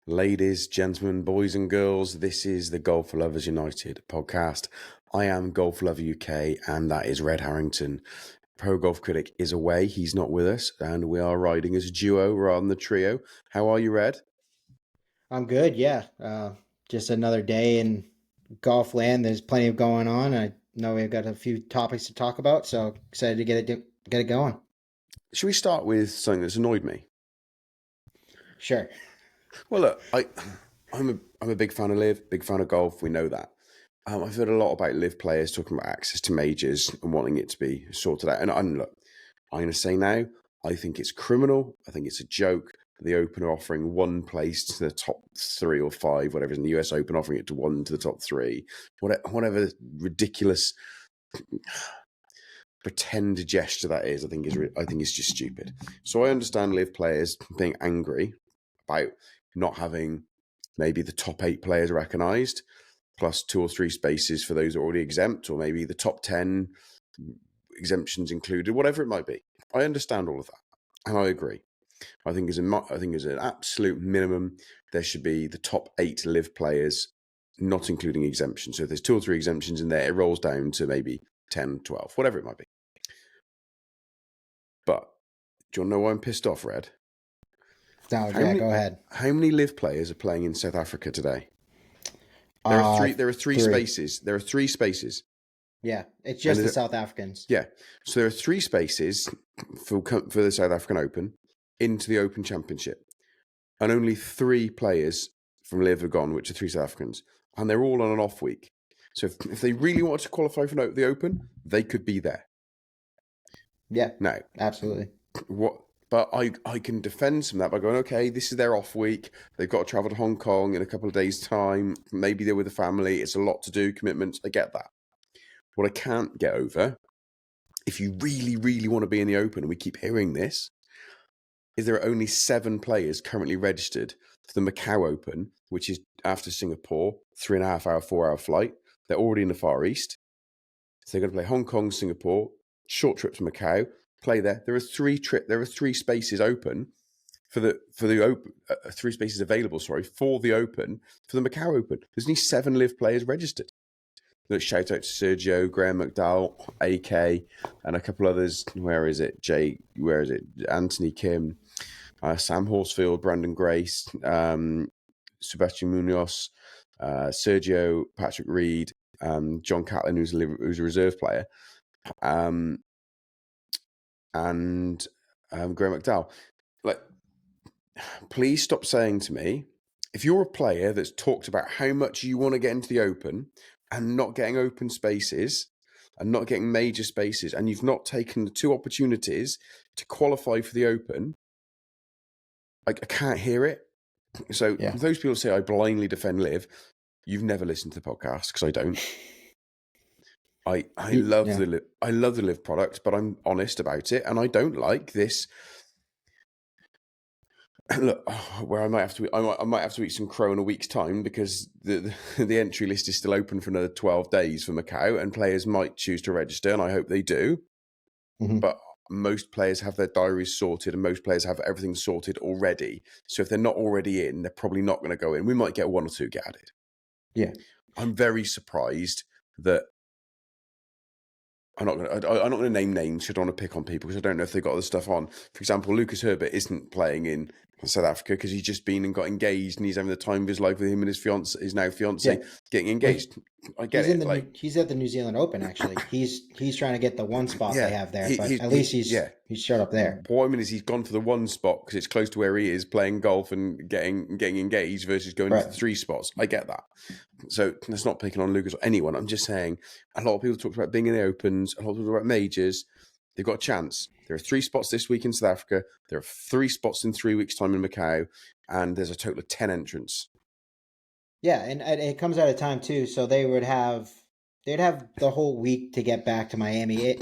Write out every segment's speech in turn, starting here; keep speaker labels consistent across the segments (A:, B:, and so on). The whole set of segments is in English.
A: Ladies, gentlemen, boys and girls, this is the Golf Lovers United podcast. I am Golf Lover UK, and that is Red Harrington. Pro Golf Critic is away. He's not with us, and we are riding as a duo rather than the trio. How are you, Red?
B: I'm good, yeah. Just another day in golf land. There's plenty of going on. I know we've got a few topics to talk about, so excited to get it going.
A: Should we start with something that's annoyed me?
B: Sure.
A: Well, look, I'm a big fan of LIV, big fan of golf. We know that. I've heard a lot about LIV players talking about access to majors and wanting it to be sorted out. And look, I'm going to say now, I think it's criminal. I think it's a joke. The Open are offering one place to the top 3 or 5, whatever. In the US Open, offering it to one to the top 3, whatever ridiculous pretend gesture that is. I think is just stupid. So I understand LIV players being angry about not having maybe the top 8 players recognised, plus 2 or 3 spaces for those already exempt, or maybe the top 10 exemptions included, whatever it might be. I understand all of that, and I agree. I think as an absolute minimum, there should be the top 8 LIV players, not including exemptions. So if there's 2 or 3 exemptions in there, it rolls down to maybe 10, 12, whatever it might be. But do you want to know why I'm pissed off, Red?
B: No, go ahead.
A: How many LIV players are playing in South Africa today? There are three. There are three spaces. There are 3 spaces.
B: Yeah, it's just the South Africans.
A: Yeah, so there are 3 spaces for the South African Open into the Open Championship, and only 3 players from LIV have gone, which are 3 South Africans, and they're all on an off week. So if they really wanted to qualify for the Open, they could be there.
B: Yeah,
A: now,
B: absolutely.
A: But I can defend some of that by going, okay, this is their off week. They've got to travel to Hong Kong in a couple of days' time. Maybe they're with a family. It's a lot to do, commitments. I get that. What I can't get over, if you really, really want to be in the Open, and we keep hearing this, is there are only 7 players currently registered for the Macau Open, which is after Singapore, 3.5 hour, 4 hour flight. They're already in the Far East. So they're going to play Hong Kong, Singapore, short trip to Macau, play there. There are 3 spaces open for the Open, 3 spaces available, for the Open, for the Macau Open. There's only 7 LIV players registered. Let's shout out to Sergio, Graham McDowell, AK, and a couple others. Where is it? Anthony Kim, Sam Horsfield, Brandon Grace, Sebastian Munoz, Sergio, Patrick Reed, John Catlin, who's a reserve player, and Graham McDowell. Like, please stop saying to me, if you're a player that's talked about how much you want to get into the Open and not getting open spaces and not getting major spaces, and you've not taken the 2 opportunities to qualify for the Open, I can't hear it. So those people say I blindly defend LIV. You've never listened to the podcast, because I don't. I love the LIV product, but I'm honest about it, and I don't like this. Look, where I might have to eat some crow in a week's time, because the entry list is still open for another 12 days for Macau, and players might choose to register, and I hope they do. Mm-hmm. But most players have their diaries sorted, and most players have everything sorted already. So if they're not already in, they're probably not going to go in. We might get 1 or 2 get added.
B: Yeah,
A: I'm very surprised that. I'm not going to name names. I don't want to pick on people, because I don't know if they've got other stuff on. For example, Lucas Herbert isn't playing in South Africa because he's just been and got engaged, and he's having the time of his life with him and his now fiance getting engaged. I get it.
B: He's at the New Zealand Open, actually. He's trying to get the 1 spot they have there, but at least he's showed up there.
A: What I mean is, he's gone for the 1 spot because it's close to where he is playing golf and getting engaged, versus going to the 3 spots. I get that. So that's not picking on Lucas or anyone. I'm just saying, a lot of people talk about being in the Opens, a lot of people talk about majors. They've got a chance. There are 3 spots this week in South Africa. There are 3 spots in 3 weeks' time in Macau, and there's a total of 10 entrants.
B: Yeah, and it comes at a time too, so they'd have the whole week to get back to Miami.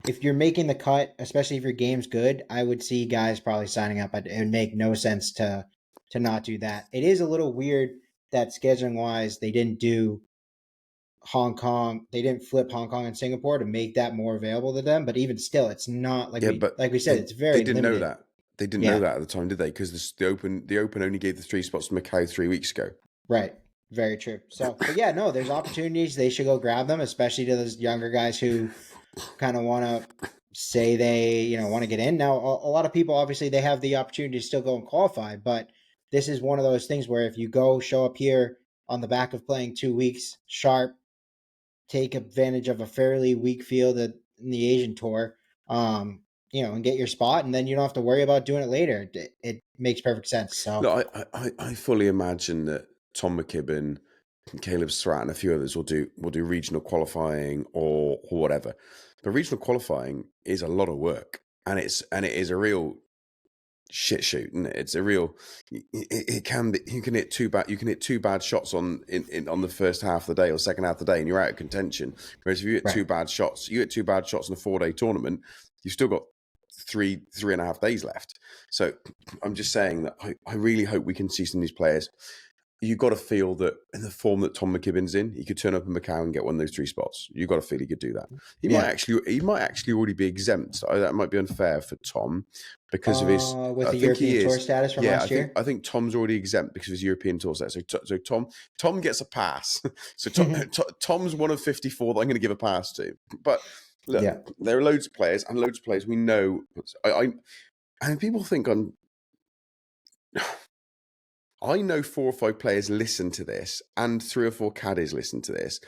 B: If you're making the cut, especially if your game's good, I would see guys probably signing up. It would make no sense to not do that. It is a little weird that scheduling wise they didn't do Hong Kong. They didn't flip Hong Kong and Singapore to make that more available to them. But even still, it's not like we said. It's very.
A: They didn't
B: limited.
A: know that. They didn't know that at the time, did they? Because the Open only gave the 3 spots to Macau 3 weeks ago.
B: Right. Very true. So, but yeah, no, there's opportunities. They should go grab them, especially to those younger guys who kind of want to say they, want to get in. Now, a lot of people, obviously, they have the opportunity to still go and qualify, but this is one of those things where if you go show up here on the back of playing 2 weeks sharp, take advantage of a fairly weak field in the Asian tour, and get your spot, and then you don't have to worry about doing it later. It makes perfect sense. So,
A: look, I fully imagine that Tom McKibben, Caleb Surratt, and a few others will do regional qualifying or whatever. But regional qualifying is a lot of work, and it is a real shit shoot, isn't it? It's a real. It can be. You can hit two bad shots on the first half of the day or second half of the day, and you're out of contention. Whereas if you hit two bad shots, in a 4-day tournament, you've still got 3.5 days left. So I'm just saying that I really hope we can see some of these players. You've got to feel that in the form that Tom McKibben's in, he could turn up in Macau and get one of those 3 spots. You've got to feel he could do that. He might actually already be exempt. So that might be unfair for Tom because of his
B: with the European Tour status from last year.
A: I think Tom's already exempt because of his European Tour status. So Tom gets a pass. So Tom's one of 54 that I'm going to give a pass to. But look, there are loads of players we know. And people think I know 4 or 5 players listen to this, and 3 or 4 caddies listen to this,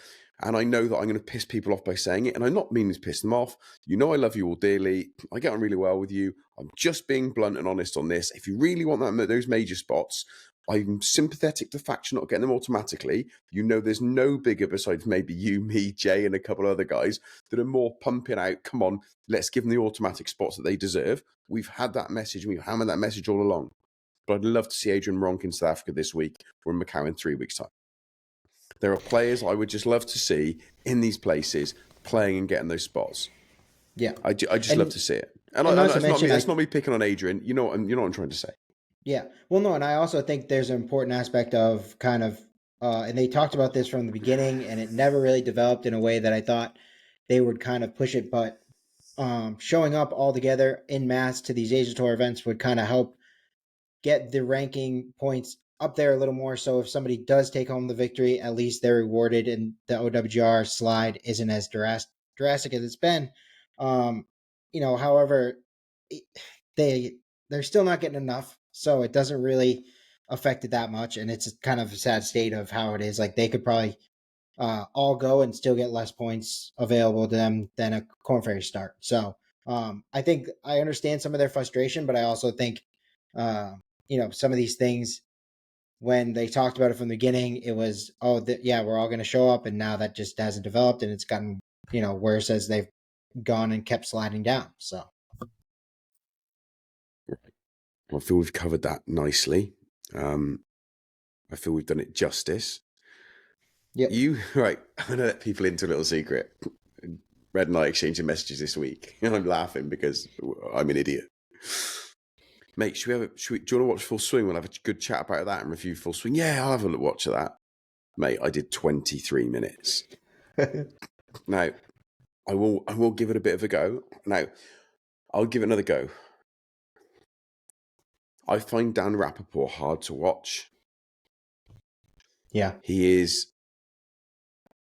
A: and I know that I'm going to piss people off by saying it, and I'm not meaning to piss them off. You know I love you all dearly. I get on really well with you. I'm just being blunt and honest on this. If you really want those major spots, I'm sympathetic to the fact you're not getting them automatically. You know there's no bigger besides maybe you, me, Jay, and a couple of other guys that are more pumping out, come on, let's give them the automatic spots that they deserve. We've had that message, and we've hammered that message all along. But I'd love to see Adrian Ronk in South Africa this week or in Macau in 3 weeks' time. There are players I would just love to see in these places playing and getting those spots.
B: Yeah.
A: I just love to see it. And it's not me picking on Adrian. You know what I'm trying to say.
B: Yeah. Well, no, and I also think there's an important aspect of kind of, and they talked about this from the beginning, and it never really developed in a way that I thought they would kind of push it. But showing up all together in mass to these Asia Tour events would kind of help get the ranking points up there a little more. So if somebody does take home the victory, at least they're rewarded, and the OWGR slide isn't as drastic as it's been. However, they're still not getting enough, so it doesn't really affect it that much, and it's kind of a sad state of how it is. Like they could probably all go and still get less points available to them than a Corn Ferry start. So I think I understand some of their frustration, but I also think some of these things, when they talked about it from the beginning, it was, we're all going to show up, and now that just hasn't developed, and it's gotten, worse as they've gone and kept sliding down. So
A: I feel we've covered that nicely. I feel we've done it justice.
B: Yep.
A: I'm going to let people into a little secret. Red and I exchanging messages this week, and I'm laughing because I'm an idiot. Mate, do you want to watch Full Swing? We'll have a good chat about that and review Full Swing. Yeah, I'll have a watch of that. Mate, I did 23 minutes. Now, I will give it a bit of a go. Now, I'll give it another go. I find Dan Rappaport hard to watch.
B: Yeah.
A: He is...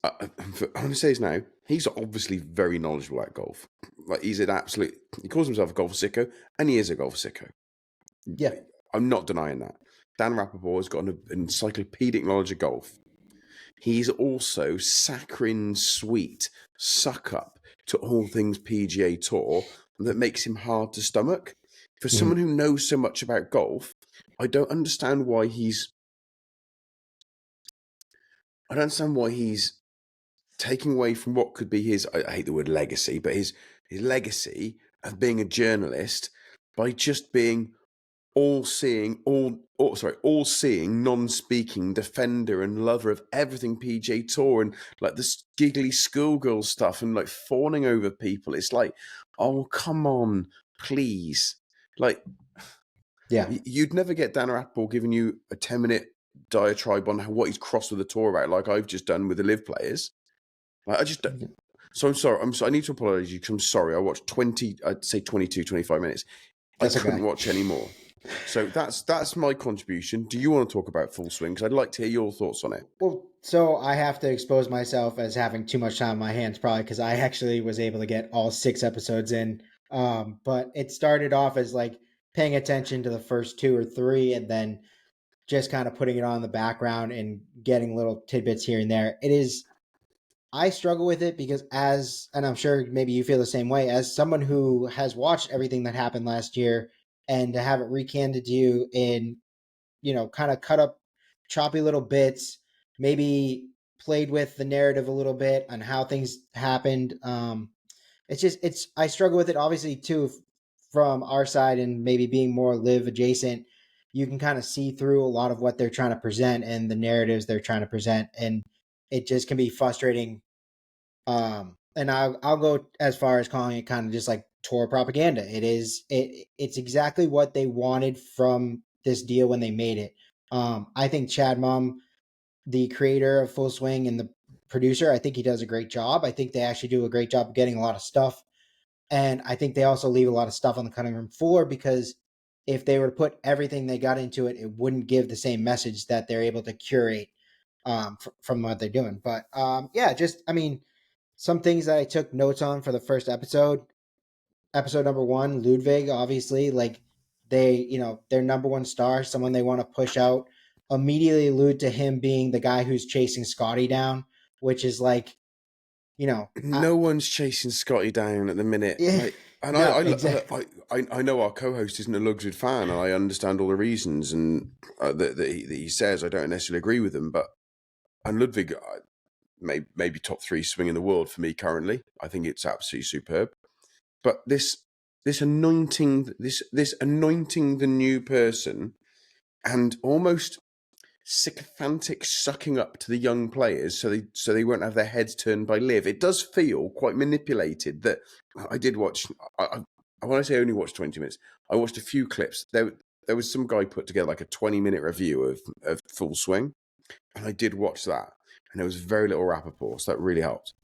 A: I'm going to say this now. He's obviously very knowledgeable at golf. Like he's an absolute... He calls himself a golf sicko, and he is a golf sicko.
B: Yeah.
A: I'm not denying that. Dan Rappaport has got an encyclopedic knowledge of golf. He's also saccharine sweet suck up to all things PGA Tour that makes him hard to stomach. For someone who knows so much about golf, I don't understand why he's taking away from what could be his, I hate the word legacy, but his legacy of being a journalist by just being all-seeing, non-speaking defender and lover of everything PGA Tour and like this giggly schoolgirl stuff and like fawning over people. It's like, oh, come on, please. Like,
B: yeah,
A: you'd never get Dan Rappaport giving you a 10-minute diatribe on what he's crossed with the tour about, like I've just done with the LIV players. Like, I just don't. So I'm sorry. I need to apologize to you because I'm sorry. I watched 22, 25 minutes. I
B: That's
A: couldn't
B: okay.
A: watch anymore. So that's my contribution. Do you want to talk about Full Swing? Because I'd like to hear your thoughts on it.
B: Well, so I have to expose myself as having too much time on my hands, probably because I actually was able to get all 6 episodes in. But it started off as like paying attention to the first two or three, and then just kind of putting it on the background and getting little tidbits here and there. It is. I struggle with it because and I'm sure maybe you feel the same way, as someone who has watched everything that happened last year, and to have it recanted to you in, kind of cut up choppy little bits, maybe played with the narrative a little bit on how things happened. I struggle with it obviously too, from our side, and maybe being more live adjacent. You can kind of see through a lot of what they're trying to present and the narratives they're trying to present, and it just can be frustrating. And I'll go as far as calling it kind of just like tour propaganda. It's exactly what they wanted from this deal when they made it. I think Chad Munn, the creator of Full Swing and the producer, I think he does a great job. I think they actually do a great job of getting a lot of stuff, and I think they also leave a lot of stuff on the cutting room floor, because if they were to put everything they got into it, it wouldn't give the same message that they're able to curate from what they're doing. But yeah, just I mean, some things that I took notes on for the first episode. Episode number one, Ludwig, obviously, like their number one star, someone they want to push out, immediately allude to him being the guy who's chasing Scotty down, which is like, you know,
A: No one's chasing Scotty down at the minute.
B: yeah,
A: Like, and
B: no, exactly.
A: I know our co-host isn't a Luxord fan, and I understand all the reasons and that he says. I don't necessarily agree with them, but and Ludwig, maybe top three swing in the world for me currently. I think it's absolutely superb. But this anointing the new person, and almost sycophantic sucking up to the young players so they won't have their heads turned by LIV. It does feel quite manipulated. That I did watch. I want to say I only watched 20 minutes. I watched a few clips. There was some guy put together like a 20-minute review of Full Swing, and I did watch that, and there was very little Rappaport, so that really helped.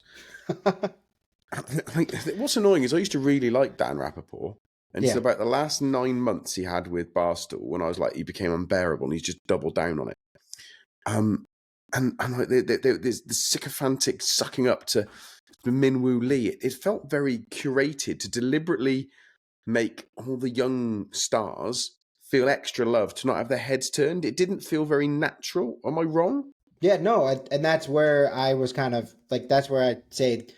A: What's annoying is I used to really like Dan Rappaport until
B: Yeah.
A: about the last 9 months he had with Barstool, when I was like, he became unbearable, and he's just doubled down on it. And like there's the sycophantic sucking up to Minwoo Lee. It felt very curated to deliberately make all the young stars feel extra loved, to not have their heads turned. It didn't feel very natural. Am I wrong?
B: Yeah, no, and that's where I was kind of like, that's where I'd say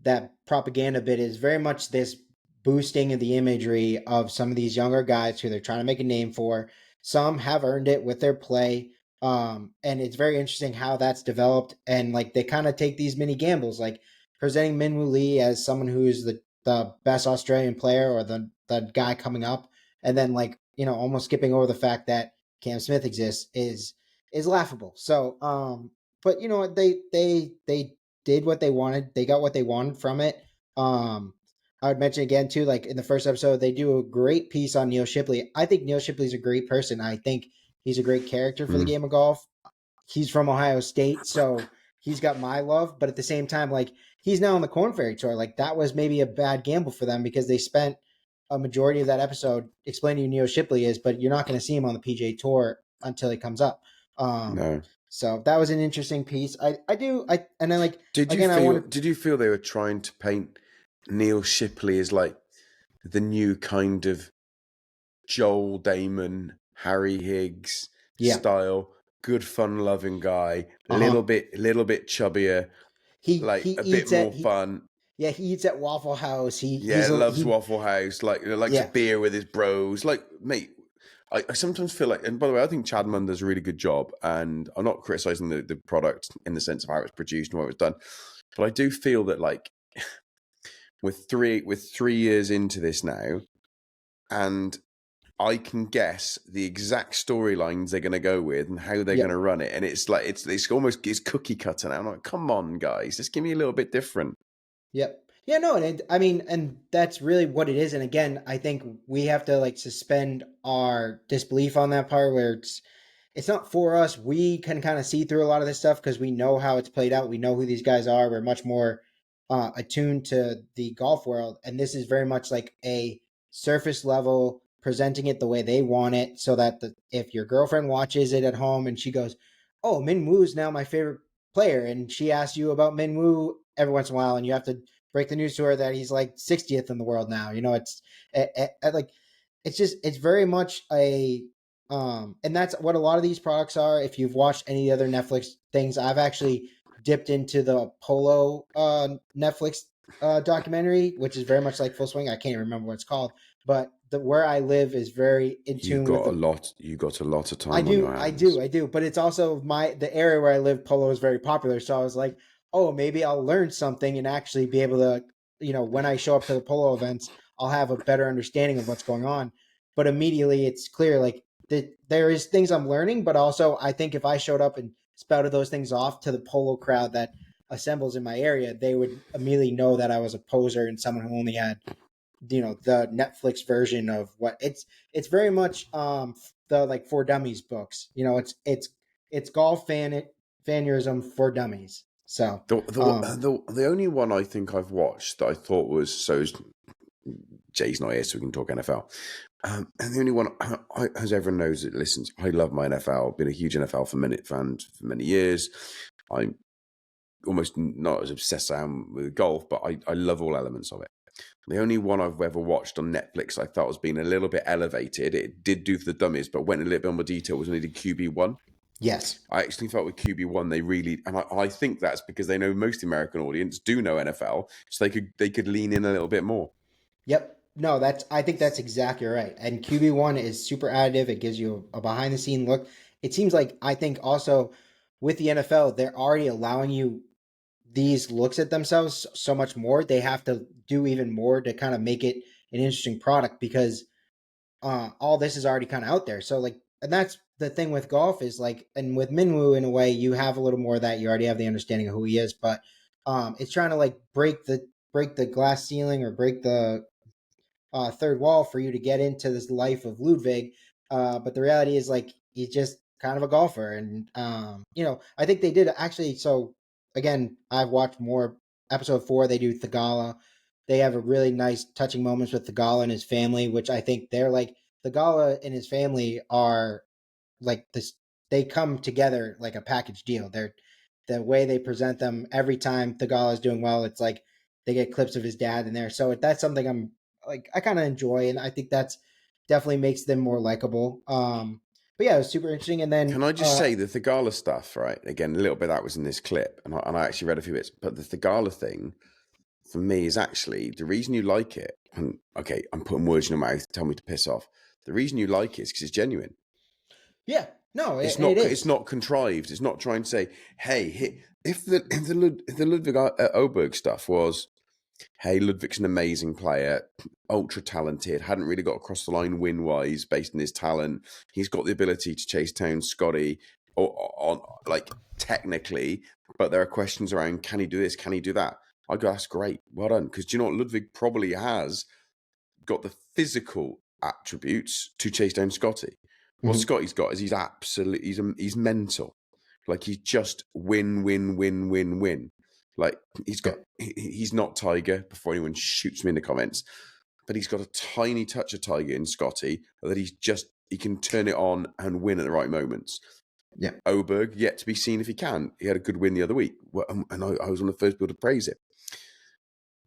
B: that propaganda bit is very much this boosting of the imagery of some of these younger guys who they're trying to make a name for. Some have earned it with their play. And it's very interesting how that's developed. And like they kind of take these mini gambles, like presenting Minwoo Lee as someone who's the best Australian player, or the guy coming up, and then like, almost skipping over the fact that Cam Smith exists is laughable. So but you know what, they did what they wanted. They got what they wanted from it. I would mention again too, like in the first episode, they do a great piece on Neil Shipley. I think Neil Shipley's a great person. I think he's a great character for the game of golf. He's from Ohio State, so he's got my love. But at the same time, like he's now on the Corn Ferry Tour. Like that was maybe a bad gamble for them, because they spent a majority of that episode explaining who Neil Shipley is, but you're not going to see him on the PGA Tour until he comes up.
A: No.
B: So that was an interesting piece. And then like
A: Did you
B: again, I wanted.
A: Did you feel they were trying to paint Neil Shipley as like the new kind of Joel Damon, Harry Higgs
B: Yeah.
A: style, good fun-loving guy,
B: Uh-huh.
A: little bit chubbier,
B: He
A: like a bit
B: eats
A: more
B: at he
A: fun?
B: Yeah, he eats at Waffle House.
A: Yeah, loves
B: He
A: Waffle House. Like, likes a
B: yeah.
A: beer with his bros. Like, mate, I sometimes feel like, and by the way, I think Chad Munn does a really good job. And I'm not criticizing the product in the sense of how it's produced and what it was done, but I do feel that like with 3 years into this now, and I can guess the exact storylines they're going to go with and how they're going to
B: Yep.
A: run it, and it's like it's almost cookie cutter now. I'm like, come on, guys, just give me a little bit different.
B: Yep. Yeah, no, and I mean, and that's really what it is. And again, I think we have to like suspend our disbelief on that part, where it's not for us. We can kind of see through a lot of this stuff because we know how it's played out. We know who these guys are. We're much more attuned to the golf world, and this is very much like a surface level presenting it the way they want it, so that if your girlfriend watches it at home and she goes, "Oh, Min Woo's now my favorite player," and she asks you about Min Woo every once in a while, and you have to break the news to her that he's like 60th in the world now. It's like it's very much and that's what a lot of these products are. If you've watched any other Netflix things, I've actually dipped into the Polo Netflix documentary, which is very much like Full Swing. I can't even remember what it's called, but where I live is very in tune with
A: you got a lot of time on your hands.
B: I do. But it's also the area where I live, polo is very popular. So I was like, oh, maybe I'll learn something and actually be able to, when I show up to the polo events, I'll have a better understanding of what's going on. But immediately it's clear like that there is things I'm learning, but also I think if I showed up and spouted those things off to the polo crowd that assembles in my area, they would immediately know that I was a poser and someone who only had the Netflix version of what it's very much the like For Dummies books. It's golf fanierism for dummies. So
A: the only one I think I've watched that I thought was Jay's not here, so we can talk NFL. And the only one, as everyone knows that listens, I love my NFL. I've been a huge NFL fan for many years. I'm almost not as obsessed as I am with golf, but I love all elements of it. The only one I've ever watched on Netflix I thought was being a little bit elevated. It did do for the dummies, but went a little bit more detail, was when they did QB1.
B: Yes.
A: I actually felt with QB1 they really, and I think that's because they know most American audience do know NFL, so they could lean in a little bit more.
B: Yep. No, I think that's exactly right. And QB1 is super additive. It gives you a behind the scene look. It seems like I think also with the NFL, they're already allowing you these looks at themselves so much more. They have to do even more to kind of make it an interesting product because all this is already kind of out there. So like, and that's the thing with golf is like, and with Minwoo in a way, you have a little more of that. You already have the understanding of who he is, but it's trying to like break the glass ceiling or break the third wall for you to get into this life of Ludwig. But the reality is like he's just kind of a golfer, and I think they did actually. So again, I've watched more episode 4. They do Thagala. They have a really nice touching moments with Thagala and his family, which I think they're like Thagala and his family are like this. They come together like a package deal. They're the way they present them every time Thagala is doing well. It's like they get clips of his dad in there. So that's something I'm like I kind of enjoy, and I think that's definitely makes them more likable. But yeah, it was super interesting. And then
A: can I just say the Thagala stuff, right? Again, a little bit that was in this clip, and I actually read a few bits, but the Thagala thing for me is actually the reason you like it. And okay, I'm putting words in your mouth. Tell me to piss off. The reason you like it is because it's genuine.
B: Yeah, no,
A: it's not.
B: It is.
A: It's not contrived. It's not trying to say, "Hey, if the Ludwig Oberg stuff was, hey, Ludwig's an amazing player, ultra talented, hadn't really got across the line win-wise based on his talent. He's got the ability to chase down Scotty on like technically, but there are questions around, can he do this? Can he do that? I go, that's great. Well done. Because do you know what? Ludwig probably has got the physical attributes to chase down Scotty. What Scotty's got is he's mental. Like he's just win. Like he's not Tiger, before anyone shoots me in the comments, but he's got a tiny touch of Tiger in Scotty that he can turn it on and win at the right moments.
B: Yeah.
A: Oberg, yet to be seen if he can. He had a good win the other week, and I was one of the first people to praise it.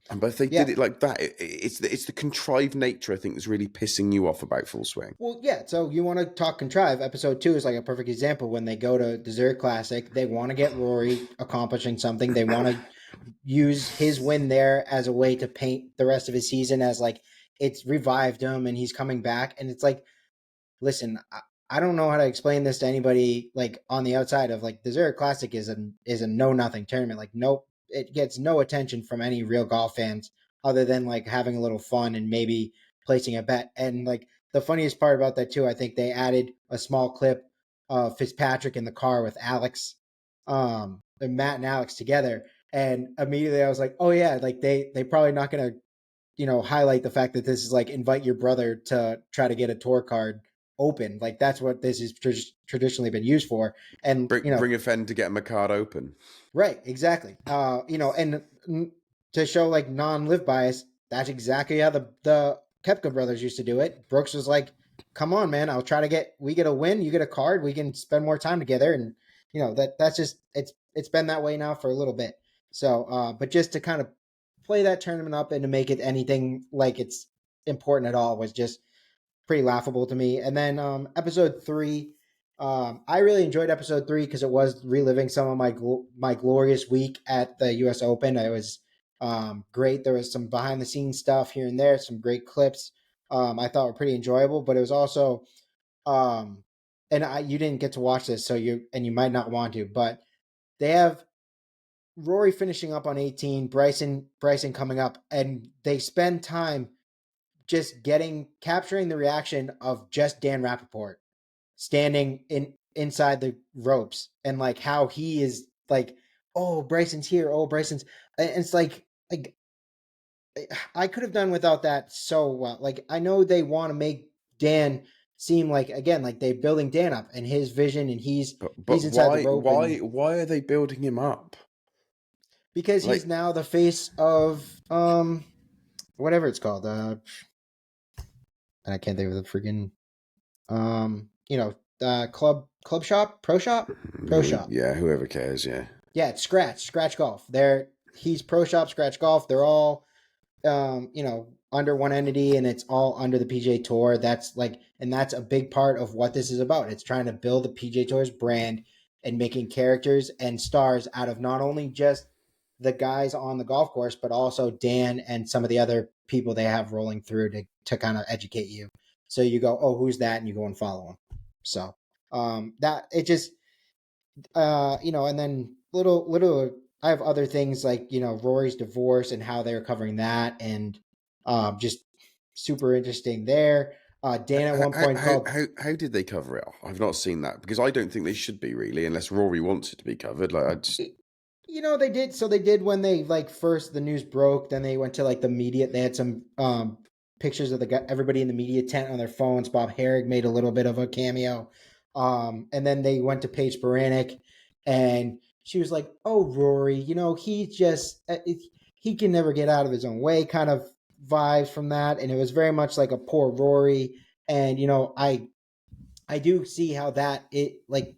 A: And but if they did it like that, it's the contrived nature, I think, that's really pissing you off about Full Swing.
B: Well, yeah. So you want to talk contrive? Episode 2 is like a perfect example. When they go to Desert Classic, they want to get Rory accomplishing something. They want to use his win there as a way to paint the rest of his season as like it's revived him and he's coming back. And it's like, listen, I don't know how to explain this to anybody like on the outside of like Desert Classic is a know nothing tournament. Like nope. It gets no attention from any real golf fans other than like having a little fun and maybe placing a bet. And like the funniest part about that too, I think they added a small clip of Fitzpatrick in the car with Alex, and Matt and Alex together. And immediately I was like, oh yeah, like they probably not gonna, highlight the fact that this is like invite your brother to try to get a tour card open. Like that's what this is traditionally been used for. And
A: bring a friend to get a Macau Open.
B: Right, exactly. And to show like non-live bias, that's exactly how the Kepka brothers used to do it. Brooks was like, "Come on, man, I'll try to we get a win, you get a card, we can spend more time together." And that's just it's been that way now for a little bit. So, but just to kind of play that tournament up and to make it anything like it's important at all was just pretty laughable to me. And then episode 3, I really enjoyed episode 3 because it was reliving some of my glorious week at the U.S. Open. It was great. There was some behind the scenes stuff here and there, some great clips. I thought were pretty enjoyable, but it was also um, you didn't get to watch this, so you might not want to, but they have Rory finishing up on 18, Bryson coming up, and they spend time just capturing the reaction of just Dan Rappaport standing inside the ropes and like how he is like, oh, Bryson's here, oh, Bryson's, and it's like I could have done without that so well. Like I know they want to make Dan seem like again like they're building Dan up and his vision and
A: But
B: he's inside the
A: why
B: rope and
A: why are they building him up?
B: because he's
A: Like,
B: now the face of whatever it's called I can't think of the freaking club shop, pro shop.
A: yeah, whoever cares, yeah.
B: Yeah, it's Scratch Golf. He's pro shop, Scratch Golf. They're all under one entity, and it's all under the PGA Tour. And that's a big part of what this is about. It's trying to build the PGA Tour's brand and making characters and stars out of not only just the guys on the golf course, but also Dan and some of the other people they have rolling through to kind of educate you. So you go, oh, who's that? And you go and follow him. So that it just and then little I have other things like Rory's divorce and how they're covering that, and just super interesting there. Dan at one point called
A: How did they cover it? I've not seen that because I don't think they should be really, unless Rory wants it to be covered. Like I just,
B: they did. So they did when they like first the news broke. Then they went to like the media. They had some pictures of everybody in the media tent on their phones. Bob Herrig made a little bit of a cameo, and then they went to Paige Baranek, and she was like, "Oh, Rory, he just he can never get out of his own way." Kind of vibes from that, and it was very much like a poor Rory. And I do see how that it like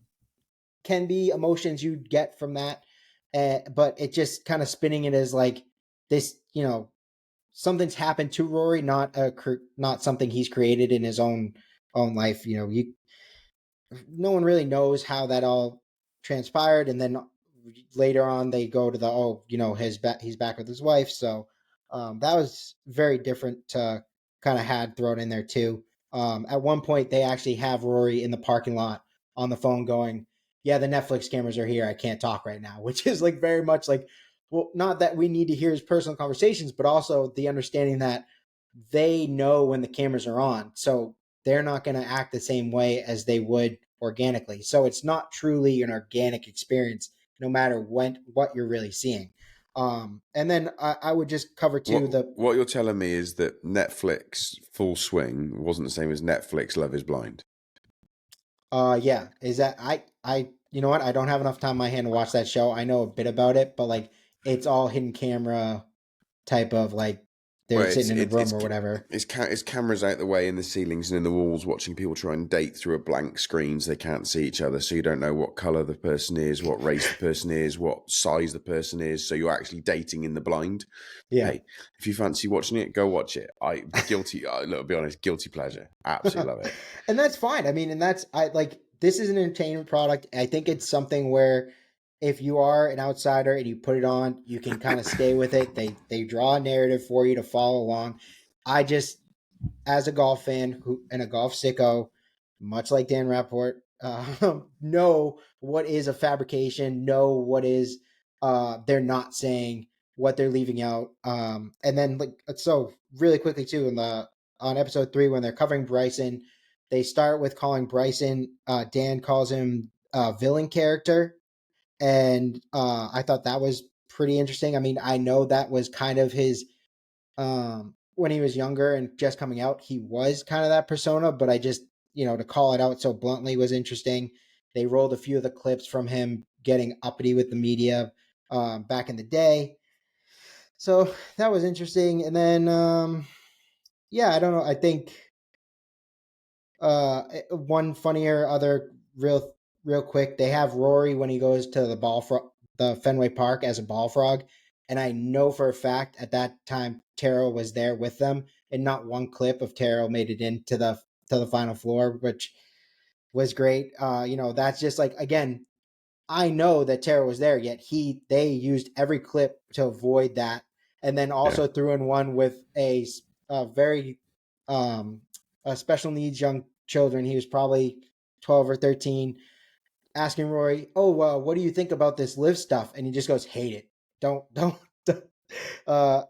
B: can be emotions you get from that, but it just kind of spinning it as like this, something's happened to Rory, not something he's created in his own life. No one really knows how that all transpired, and then later on they go to the he's back with his wife. So that was very different to kind of had thrown in there too. At one point they actually have Rory in the parking lot on the phone going, yeah, the Netflix cameras are here, I can't talk right now, which is like very much like, well, not that we need to hear his personal conversations, but also the understanding that they know when the cameras are on, so they're not going to act the same way as they would organically. So it's not truly an organic experience, no matter what you're really seeing. And then I would just cover too
A: what you're telling me is that Netflix Full Swing wasn't the same as Netflix Love Is Blind.
B: Yeah, is that I you know what? I don't have enough time in my hand to watch that show. I know a bit about it, but like it's all hidden camera type of like
A: Well,
B: they're sitting in a room or whatever.
A: It's cameras out the way in the ceilings and in the walls, watching people try and date through a blank screen so they can't see each other. So you don't know what color the person is, what race the person is, what size the person is. So you're actually dating in the blind.
B: Yeah.
A: Hey, if you fancy watching it, go watch it. Look, be honest, guilty pleasure. Absolutely love it.
B: And that's fine. I mean, and that's I like this is an entertainment product. I think it's something where if you are an outsider and you put it on, you can kind of stay with it. They draw a narrative for you to follow along. I just, as a golf fan and a golf sicko, much like Dan Rapport, know what is a fabrication, know what is they're not saying, what they're leaving out. And then like so really quickly too on episode 3 when they're covering Bryson, they start with calling Bryson. Dan calls him villain character, and I thought that was pretty interesting. I mean, I know that was kind of his when he was younger and just coming out, he was kind of that persona, but I just, to call it out so bluntly was interesting. They rolled a few of the clips from him getting uppity with the media back in the day. So that was interesting. And then yeah, I don't know. I think one funnier other real quick. They have Rory when he goes to the Fenway Park as a ball frog, and I know for a fact at that time Taro was there with them, and not one clip of Taro made it into the final floor, which was great. That's just like, again, I know that Tara was there, yet they used every clip to avoid that, and then
A: Yeah.
B: also threw in one with a very um, special needs young children. He was probably 12 or 13, asking Rory, "Oh, what do you think about this live stuff?" And he just goes, "Hate it. Don't." uh,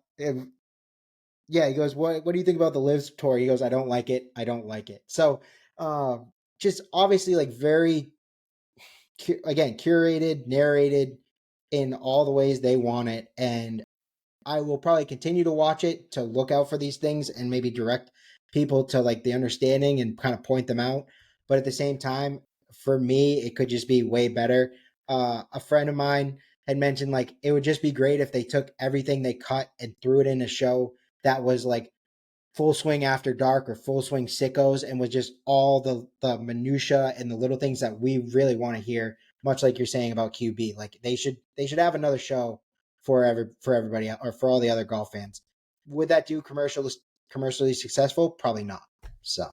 B: yeah, he goes, "What do you think about the live tour?" He goes, "I don't like it. I don't like it." So, just obviously like very again curated, narrated in all the ways they want it, and I will probably continue to watch it to look out for these things and maybe direct people to like the understanding and kind of point them out. But at the same time, for me, it could just be way better. A friend of mine had mentioned like it would just be great if they took everything they cut and threw it in a show that was like Full Swing After Dark or Full Swing Sickos, and was just all the minutia and the little things that we really want to hear. Much like you're saying about QB, like they should have another show for everybody or for all the other golf fans. Would that do commercially successful? Probably not. So,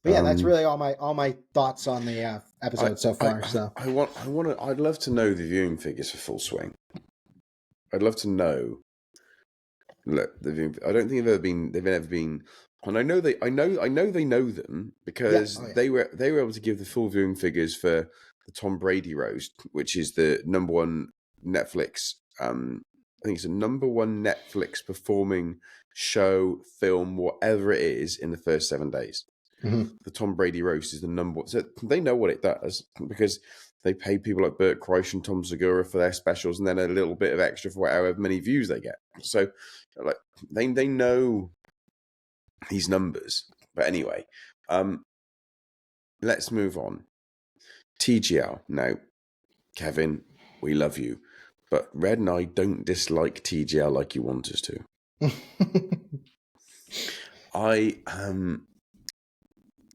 B: but yeah, that's
A: Um,
B: really all my thoughts on the
A: I,
B: episode so far. So
A: I'd love to know the viewing figures for Full Swing. I'd love to know. Look, I don't think they've ever been, and I know they know them
B: yeah,
A: because
B: oh yeah,
A: they were able to give the full viewing figures for the Tom Brady roast, which is the number one Netflix. I think it's a number one Netflix performing show, film, whatever it is, in the first 7 days.
B: mm-hmm.
A: The Tom Brady roast is the number one. So they know what it does because they pay people like Bert Kreischer and Tom Segura for their specials, and then a little bit of extra for however many views they get. So, like, they know these numbers. But anyway, let's move on. TGL. Now, Kevin, we love you, but Red and I don't dislike TGL like you want us to.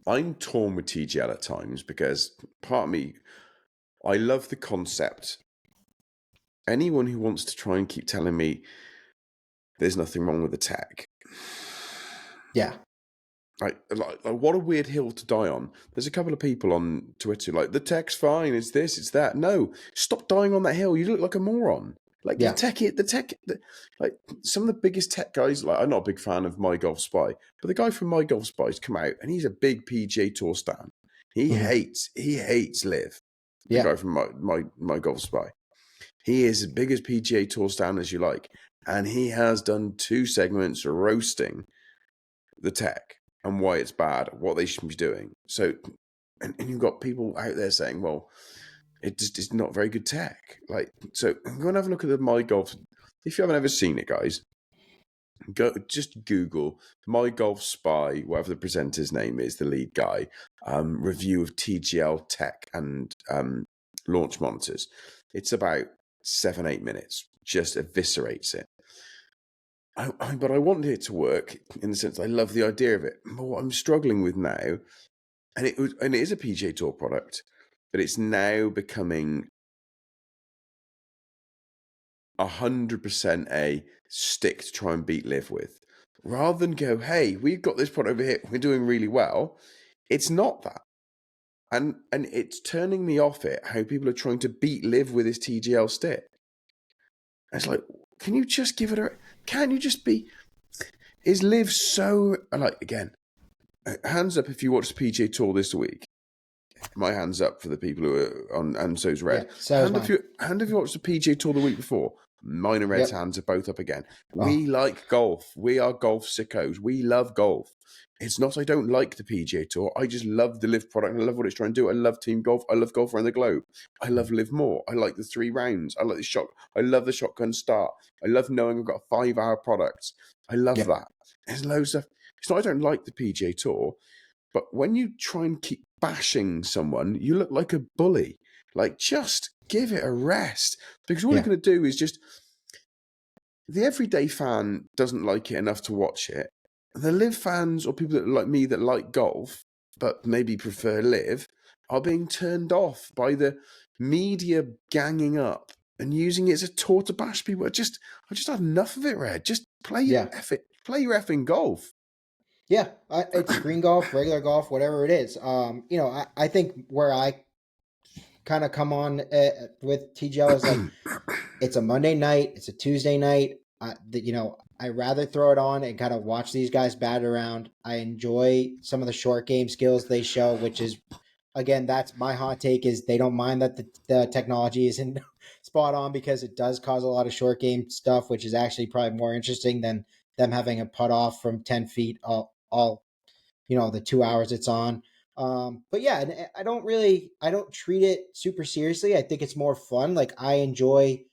A: I'm torn with TGL at times because part of me, I love the concept. Anyone who wants to try and keep telling me there's nothing wrong with the tech,
B: yeah,
A: like what a weird hill to die on. There's a couple of people on Twitter like the tech's fine, it's this, it's that. No, stop dying on that hill. You look like a moron. Like
B: yeah,
A: like some of the biggest tech guys. Like I'm not a big fan of My Golf Spy, but the guy from My Golf Spy's come out and he's a big PGA Tour stan. He
B: mm-hmm.
A: hates Liv. The
B: yeah,
A: guy from My Golf Spy. He is as big as PGA Tour stan as you like, and he has done 2 segments roasting the tech and why it's bad, what they should be doing. So, and you've got people out there saying, "Well, it just is not very good tech." Like, so I'm going to have a look at the My Golf. If you haven't ever seen it, guys, go just Google My Golf Spy, whatever the presenter's name is, the lead guy, review of TGL tech and launch monitors. It's about 7-8 minutes, just eviscerates it. But I want it to work in the sense I love the idea of it. But what I'm struggling with now, and it is a PGA Tour product, but it's now becoming 100% a stick to try and beat Liv with, rather than go, hey, we've got this product over here, we're doing really well. It's not that. And it's turning me off it, how people are trying to beat Liv with this TGL stick. It's like, can you just give it a... Can you just be... Is Liv so... Like, again, hands up if you watched the PGA Tour this week. My hand's up for the people who are on, and so's Red.
B: yeah. So is mine.
A: Hand if you watched the PGA Tour the week before. Mine and Red's
B: Yep.
A: hands are both up again.
B: Oh,
A: We like golf. We are golf sickos. We love golf. It's not I don't like the PGA Tour. I just love the Live product. I love what it's trying to do. I love team golf. I love golf around the globe. I love Live more. I like the 3 rounds. I like the shot. I love the shotgun start. I love knowing I've got a 5-hour product. I love
B: yep.
A: that. There's loads of stuff. It's not I don't like the PGA Tour, but when you try and keep bashing someone, you look like a bully. Like, just give it a rest. Because all
B: Yeah.
A: you're going to do is just... The everyday fan doesn't like it enough to watch it. the LIV fans or people that like me that like golf but maybe prefer LIV are being turned off by the media ganging up and using it as a tour to bash people. I just had enough of it, Red. Just play your
B: Yeah.
A: effing golf.
B: Yeah, it's green golf, regular golf, whatever it is. I think where I kind of come on with TGL is like it's a Monday night, it's a Tuesday night. I rather throw it on and kind of watch these guys bat around. I enjoy some of the short game skills they show, which is again, that's my hot take is they don't mind that the technology isn't spot on because it does cause a lot of short game stuff, which is actually probably more interesting than them having a putt off from 10 feet all the 2 hours it's on. But yeah, and I don't treat it super seriously. I think it's more fun. Like I enjoy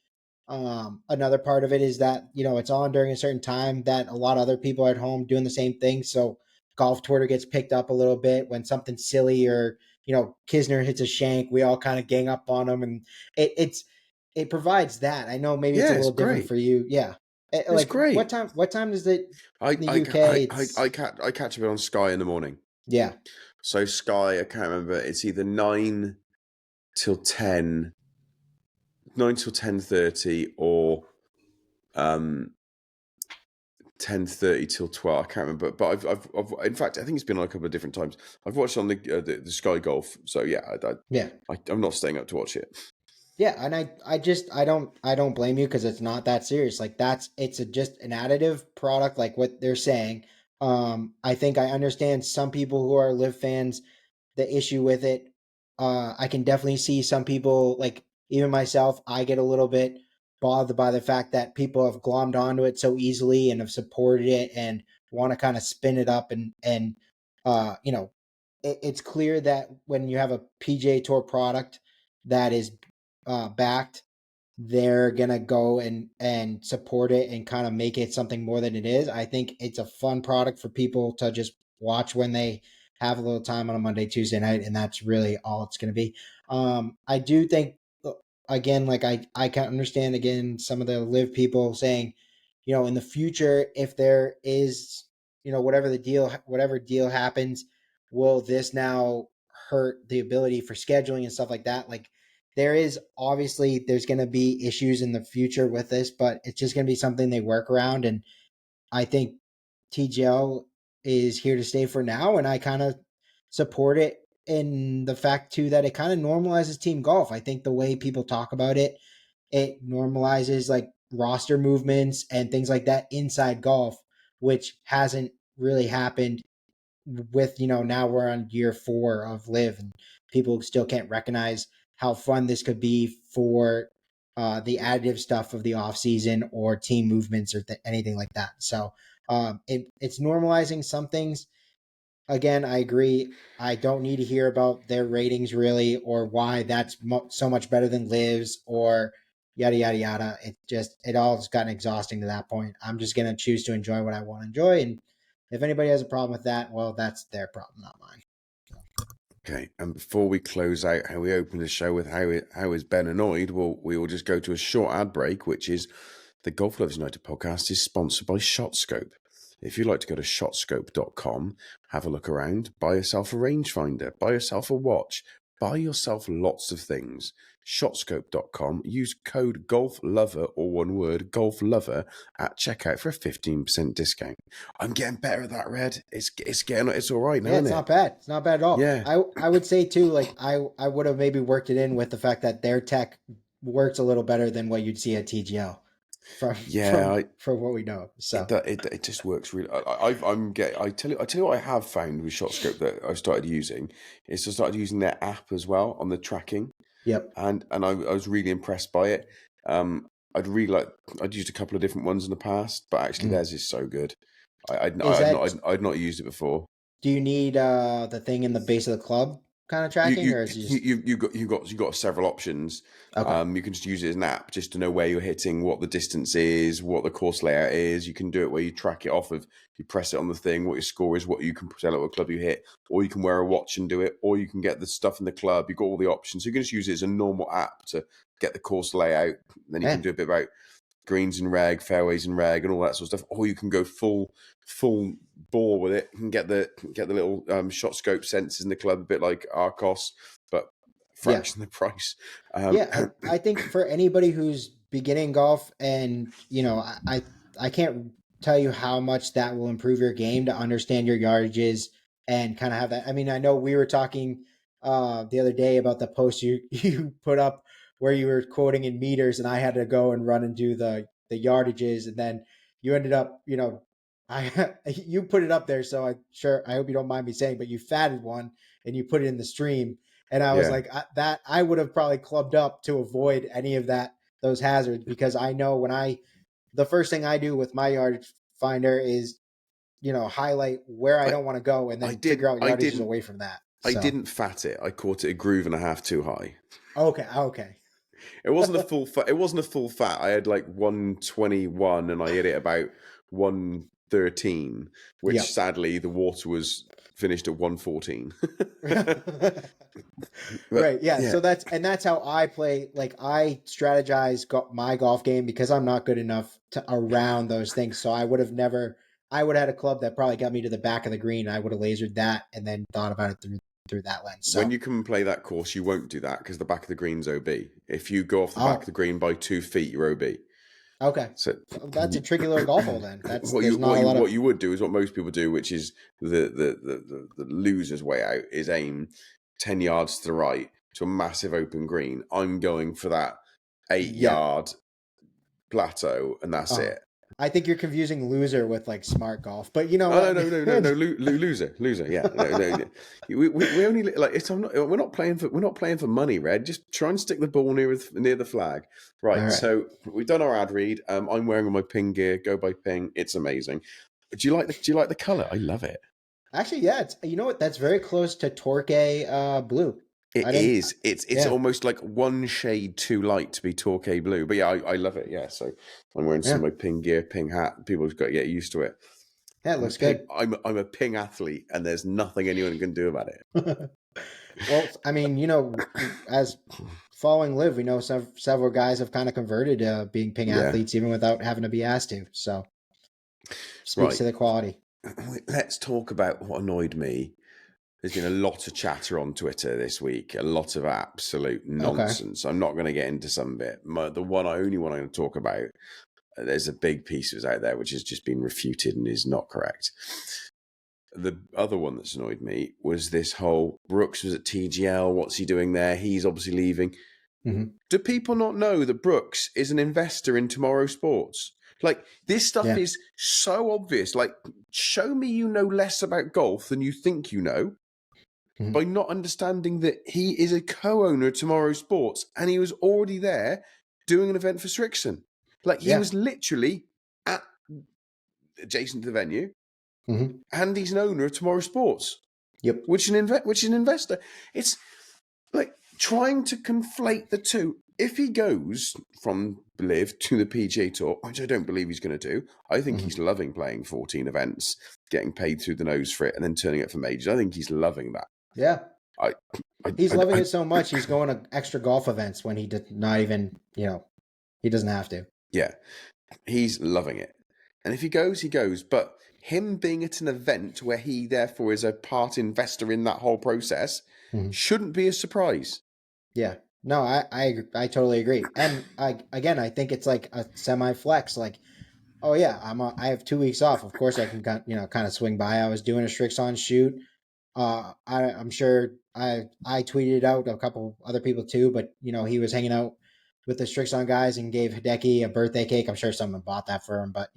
B: another part of it is that, it's on during a certain time that a lot of other people are at home doing the same thing. So golf Twitter gets picked up a little bit when something silly or, Kisner hits a shank, we all kind of gang up on him. And it provides that. I know maybe it's a
A: Yeah, it's
B: little different
A: great.
B: for you. Yeah.
A: It's
B: Like
A: great.
B: what time is it
A: I
B: in the
A: I
B: UK?
A: I catch a bit on Sky in the morning.
B: Yeah.
A: So Sky, I can't remember. It's either till 10, 9 till 10:30, or 10:30 till 12. I can't remember, but I've in fact I think it's been on a couple of different times. I've watched on the Sky Golf. So yeah,
B: Yeah.
A: I'm not staying up to watch it.
B: Yeah, and I don't blame you because it's not that serious. Like it's just an additive product, like what they're saying. I think I understand some people who are Live fans, the issue with it. I can definitely see some people, like even myself, I get a little bit bothered by the fact that people have glommed onto it so easily and have supported it and want to kind of spin it up and it's clear that when you have a PGA Tour product that is backed, they're gonna go and support it and kind of make it something more than it is. I think it's a fun product for people to just watch when they have a little time on a Monday, Tuesday night, and that's really all it's gonna be. I do think again, like I can understand again some of the Live people saying, in the future, if there is, whatever deal happens, will this now hurt the ability for scheduling and stuff like that? Like there's going to be issues in the future with this, but it's just going to be something they work around. And I think TGL is here to stay for now. And I kind of support it in the fact too that it kind of normalizes team golf. I think the way people talk about it, it normalizes like roster movements and things like that inside golf, which hasn't really happened with, now we're on year 4 of Live and people still can't recognize how fun this could be for the additive stuff of the off season or team movements or anything like that. So it's normalizing some things. Again, I agree. I don't need to hear about their ratings really or why that's so much better than Liv's or yada yada yada. It all has gotten exhausting to that point. I'm just gonna choose to enjoy what I want to enjoy, and if anybody has a problem with that, well, that's their problem, not mine.
A: Okay, and before we close out how we open the show with how is Ben annoyed, we will just go to a short ad break, which is the Golf Lovers United podcast is sponsored by ShotScope. If you'd like to go to shotscope.com, have a look around, buy yourself a rangefinder, buy yourself a watch, buy yourself lots of things. Shotscope.com, use code GOLFLOVER, or one word, GOLFLOVER, at checkout for a 15% discount. I'm getting better at that, Red. It's all right now,
B: Yeah,
A: isn't
B: it's
A: it?
B: not bad. It's not bad at all.
A: Yeah.
B: I would say too, like I would have maybe worked it in with the fact that their tech works a little better than what you'd see at TGL from what we know. So
A: It just works really. I tell you what I have found with ShotScope that I started using is I started using their app as well on the tracking,
B: yep.
A: and I was really impressed by it. I'd used a couple of different ones in the past, but actually theirs is so good.
B: Is that
A: I'd not used it before.
B: do you need the thing in the base of the club kind of tracking or is it just
A: You got several options.
B: okay?
A: You can just use it as an app just to know where you're hitting, what the distance is, what the course layout is. You can do it where you track it off of, you press it on the thing, what your score is, what you can tell it what club you hit, or you can wear a watch and do it, or you can get the stuff in the club. You've got all the options. So you can just use it as a normal app to get the course layout. Then you can do a bit about greens in reg, fairways in reg, and all that sort of stuff, or you can go full bore with it. You can get the little shot scope sensors in the club, a bit like Arcos, but fraction the price.
B: I think for anybody who's beginning golf, and I can't tell you how much that will improve your game to understand your yardages and kind of have that. I mean, I know we were talking the other day about the post you put up where you were quoting in meters, and I had to go and run and do the yardages, and then you ended up, you put it up there, so I hope you don't mind me saying, but you fatted one and you put it in the stream. And I was
A: Yeah.
B: like, that I would have probably clubbed up to avoid any of those hazards, because I know the first thing I do with my yardage finder is, highlight where I don't want to go and then figure out yardages away from that.
A: I didn't fat it. I caught it a groove and a half too high.
B: Okay.
A: It wasn't a full fat. It wasn't a full fat. I had like 121 and I hit it about 113, which sadly the water was finished at 114.
B: Right. Yeah. So that's how I play. Like, I strategize my golf game because I'm not good enough around those things. So I would have had a club that probably got me to the back of the green. I would have lasered that and then thought about it through that lens. So
A: when you come and play that course, you won't do that because the back of the green's OB. If you go off the back of the green by 2 feet, you're OB.
B: Okay. So that's a tricky little golf hole then. That's
A: what you would do is what most people do, which is the loser's way out, is aim 10 yards to the right to a massive open green. I'm going for that 8-yard plateau, and that's it.
B: I think you're confusing loser with like smart golf, but
A: no, loser, yeah. No. We only like it's. We're not playing for money, Red. Just try and stick the ball near the flag, right? So we've done our ad read. I'm wearing all my Ping gear. Go by Ping. It's amazing. Do you like the color? I love it.
B: Actually, yeah. It's, you know what? That's very close to Torquay blue.
A: It is. It's almost like one shade too light to be Torquay blue. But yeah, I love it. Yeah. So I'm wearing some of my Ping gear, Ping hat. People have got to get used to it.
B: Yeah, it looks good.
A: I'm a Ping athlete, and there's nothing anyone can do about it.
B: Well, I mean, as following LIV, we know several guys have kind of converted to being Ping athletes even without having to be asked to. So speaks to the quality.
A: Let's talk about what annoyed me. There's been a lot of chatter on Twitter this week, a lot of absolute nonsense. Okay. I'm not going to get into some of it. The only one I'm going to talk about, there's a big piece of it out there which has just been refuted and is not correct. The other one that's annoyed me was this whole Brooks was at TGL. What's he doing there? He's obviously leaving. Mm-hmm. Do people not know that Brooks is an investor in Tomorrow Sports? Like, this stuff is so obvious. Like, show me you know less about golf than you think you know. Mm-hmm. By not understanding that he is a co-owner of Tomorrow Sports and he was already there doing an event for Strixon. Like, he was literally adjacent to the venue, and he's an owner of Tomorrow Sports.
B: Yep.
A: Which is an investor. It's like trying to conflate the two. If he goes from LIV to the PGA Tour, which I don't believe he's going to do, I think he's loving playing 14 events, getting paid through the nose for it, and then turning it for majors. I think he's loving that.
B: Yeah. He's loving it so much, he's going to extra golf events when he did not even, he doesn't have to.
A: Yeah. He's loving it. And if he goes, he goes. But him being at an event where he therefore is a part investor in that whole process shouldn't be a surprise.
B: Yeah. No, I totally agree. And I think it's like a semi-flex. Like, oh yeah, I have 2 weeks off. Of course I can kind of swing by. I was doing a Strixon shoot. I'm sure I tweeted out a couple other people too, but he was hanging out with the Strixon guys and gave Hideki a birthday cake. I'm sure someone bought that for him, but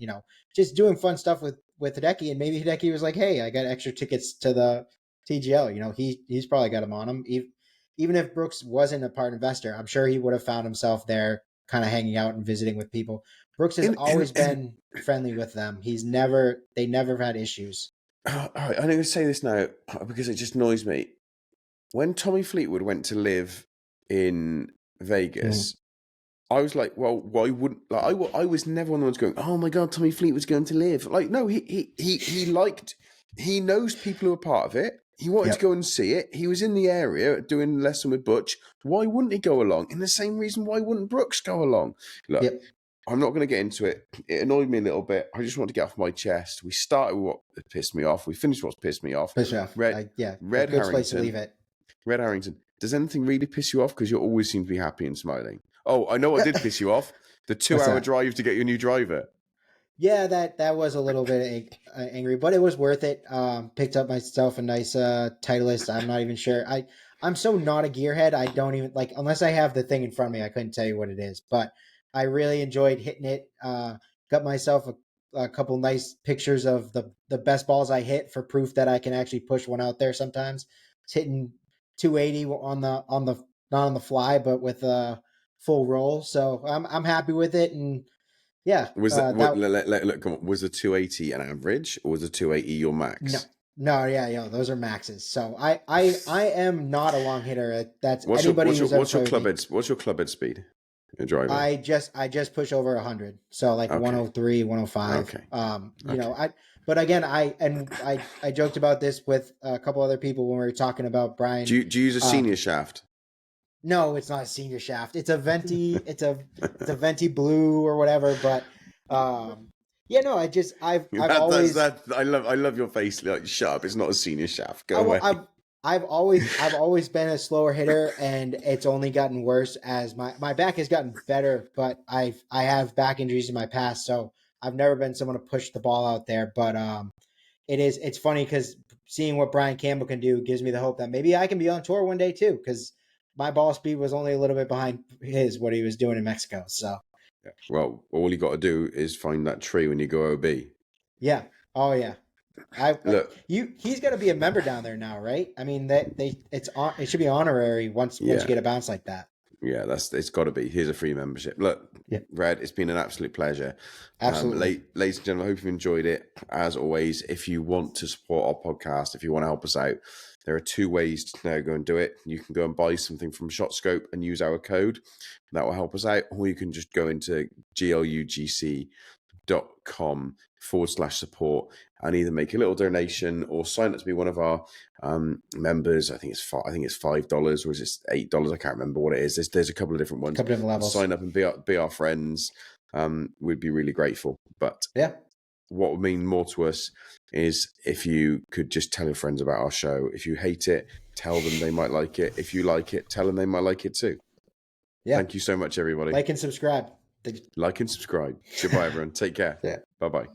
B: just doing fun stuff with Hideki. And maybe Hideki was like, "Hey, I got extra tickets to the TGL." He's probably got them on him. Even if Brooks wasn't a part investor, I'm sure he would have found himself there, kind of hanging out and visiting with people. Brooks has always been friendly with them. They never had issues.
A: All right, I'm going to say this now because it just annoys me. When Tommy Fleetwood went to live in Vegas, I was like, well, why wouldn't I was never one of the ones going, oh my God, Tommy Fleetwood's going to live. Like, no, he knows people who are part of it. He wanted to go and see it. He was in the area doing a lesson with Butch. Why wouldn't he go along? And the same reason, why wouldn't Brooks go along? Look, I'm not going to get into it. It annoyed me a little bit. I just want to get off my chest. We started with what pissed me off. We finished what's pissed me off.
B: Piss me off.
A: Red
B: A good place to leave it.
A: Red Harrington. Does anything really piss you off? Because you always seem to be happy and smiling. Oh, I know what did piss you off. The 2-hour drive to get your new driver.
B: Yeah, that was a little bit angry, but it was worth it. Picked up myself a nice Titleist. I'm not even sure. I'm so not a gearhead. I don't even like unless I have the thing in front of me. I couldn't tell you what it is, but I really enjoyed hitting it. Got myself a couple nice pictures of the best balls I hit for proof that I can actually push one out there. Sometimes it's hitting 280 on the not on the fly, but with a full roll. So I'm happy with it and. Yeah.
A: Was come on, was the 280 an average or was the 280 your max?
B: No, yeah, those are maxes. So I am not a long hitter. That's
A: what's
B: anybody
A: what's your club head speed? Your driver.
B: I just push over 100. So like 103, 105.
A: Okay.
B: You know, but again, I joked about this with a couple other people when we were talking about Brian.
A: Do you use a senior shaft?
B: No, it's not a senior shaft. It's a venti. it's a venti blue or whatever. But yeah, no, I've always
A: I love your face. Like, shut up! It's not a senior shaft. Go away.
B: I've always been a slower hitter, and it's only gotten worse as my back has gotten better. But I have back injuries in my past, so I've never been someone to push the ball out there. But it's funny because seeing what Brian Campbell can do gives me the hope that maybe I can be on tour one day too. Because my ball speed was only a little bit behind what he was doing in Mexico. So,
A: yeah. Well, all you got to do is find that tree when you go OB.
B: Yeah. Oh yeah. He's got to be a member down there now, right? I mean, it should be honorary once you get a bounce like that.
A: Yeah, it's got to be. Here's a free membership. Look, Red, it's been an absolute pleasure.
B: Absolutely.
A: Ladies and gentlemen, I hope you've enjoyed it. As always, if you want to support our podcast, if you want to help us out, there are 2 ways to now go and do it. You can go and buy something from ShotScope and use our code. That will help us out. Or you can just go into glugc.com/support and either make a little donation or sign up to be one of our members. I think it's $5 or is it $8? I can't remember what it is. There's a couple of different ones.
B: Couple different levels.
A: Sign up and be our friends. We'd be really grateful. But
B: yeah,
A: what would mean more to us is if you could just tell your friends about our show. If you hate it, tell them they might like it. If you like it, tell them they might like it too. Yeah. Thank you so much, everybody.
B: Like and subscribe.
A: Goodbye, everyone. Take care.
B: Yeah.
A: Bye-bye.